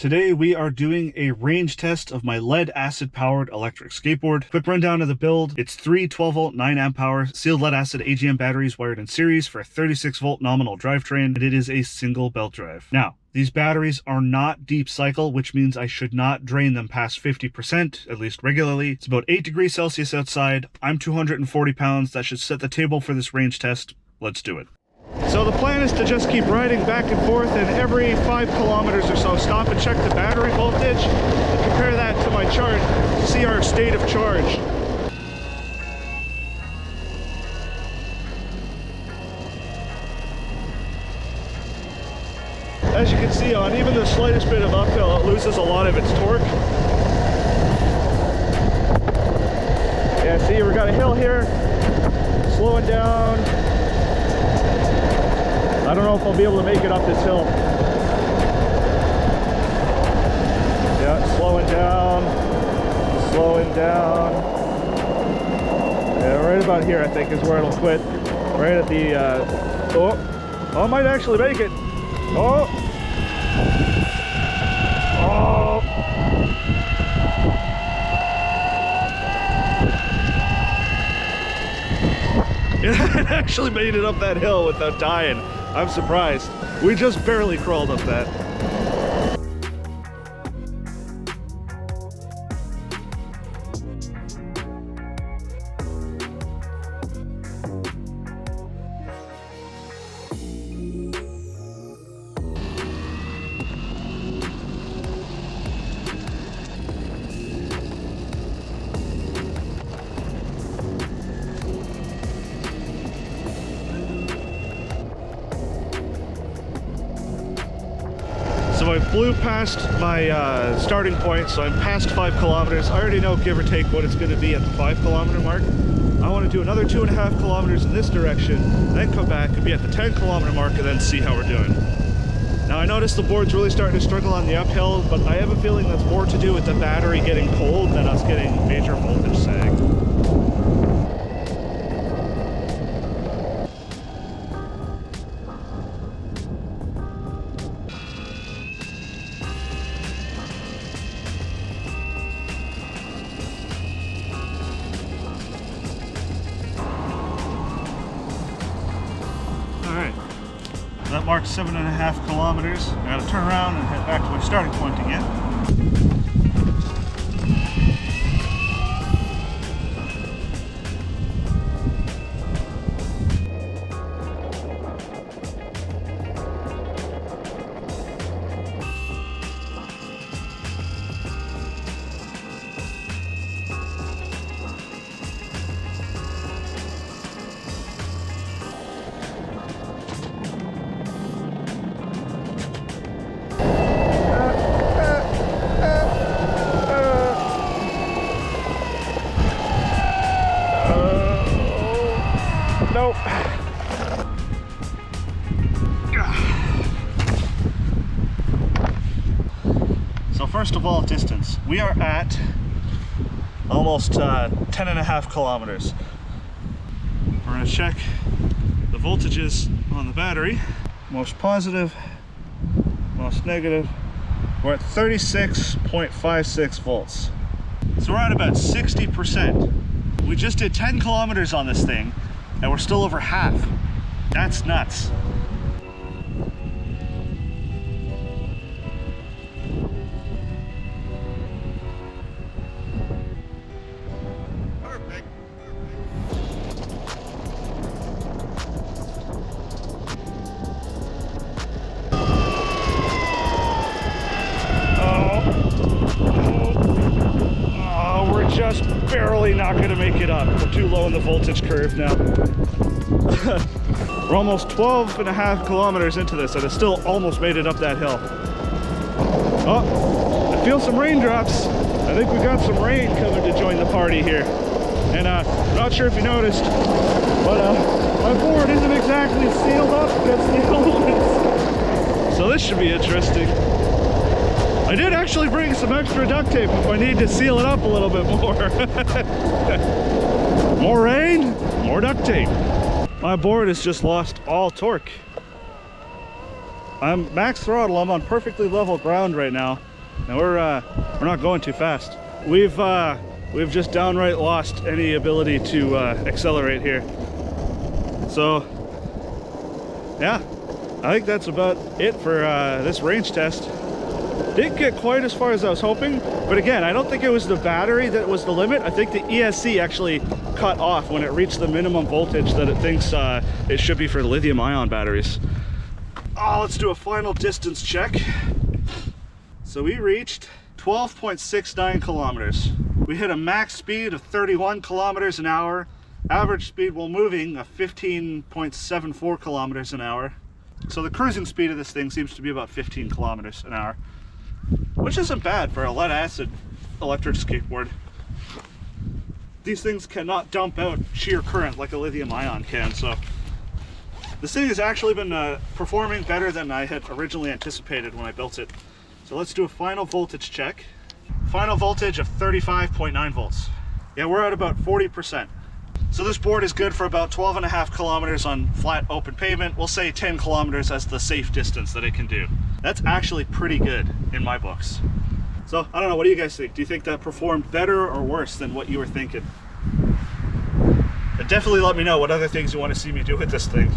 Today we are doing a range test of my lead acid powered electric skateboard. Quick rundown of the build. It's three 12-volt 9 amp hour sealed lead acid AGM batteries wired in series for a 36-volt nominal drivetrain, and it is a single belt drive. Now, these batteries are not deep cycle, which means I should not drain them past 50%, at least regularly. It's about 8 degrees Celsius outside. I'm 240 pounds. That should set the table for this range test. Let's do it. So the plan is to just keep riding back and forth, and every 5 kilometers or so stop and check the battery voltage and compare that to my chart to see our state of charge. As you can see, on even the slightest bit of uphill, it loses a lot of its torque. Yeah, see, we got a hill here, slowing down. I don't know if I'll be able to make it up this hill. Yeah, slowing down. Yeah, right about here I think is where it'll quit. Right at the, I might actually make it. Oh! It actually made it up that hill without dying. I'm surprised. We just barely crawled up that. So I flew past my starting point, so I'm past 5 kilometers. I already know, give or take, what it's going to be at the 5 kilometer mark. I want to do another 2.5 kilometers in this direction, then come back and be at the 10 kilometer mark, and then see how we're doing. Now I noticed the board's really starting to struggle on the uphill, but I have a feeling that's more to do with the battery getting cold than us getting major voltage sag. That marks 7.5 kilometers. I gotta turn around and head back to my starting point again. Nope. So first of all, distance. We are at almost 10.5 kilometers. We're going to check the voltages on the battery. Most positive, most negative. We're at 36.56 volts. So we're at about 60%. We just did 10 kilometers on this thing, and we're still over half. That's nuts. Perfect. Oh, we're just barely not gonna make it up. We're too low in the voltage curve now. We're almost 12.5 kilometers into this, and I still almost made it up that hill. Oh, I feel some raindrops. I think we got some rain coming to join the party here. And I'm not sure if you noticed, but my board isn't exactly sealed up against the elements. So this should be interesting. I did actually bring some extra duct tape if I need to seal it up a little bit more. More rain, more duct tape. My board has just lost all torque. I'm max throttle, I'm on perfectly level ground right now, Now we're not going too fast. We've just downright lost any ability to accelerate here. So yeah, I think that's about it for this range test. Didn't get quite as far as I was hoping, but again, I don't think it was the battery that was the limit. I think the ESC actually cut off when it reached the minimum voltage that it thinks it should be for the lithium ion batteries. Oh, let's do a final distance check. So we reached 12.69 kilometers. We hit a max speed of 31 kilometers an hour, average speed while moving of 15.74 kilometers an hour. So the cruising speed of this thing seems to be about 15 kilometers an hour, which isn't bad for a lead acid electric skateboard. These things cannot dump out sheer current like a lithium ion can, so this thing has actually been performing better than I had originally anticipated when I built it. So let's do a final voltage check. Final voltage of 35.9 volts. Yeah, we're at about 40%. So this board is good for about 12.5 kilometers on flat open pavement. We'll say 10 kilometers as the safe distance that it can do. That's actually pretty good in my books. So I don't know, what do you guys think? Do you think that performed better or worse than what you were thinking? And definitely let me know what other things you want to see me do with this thing.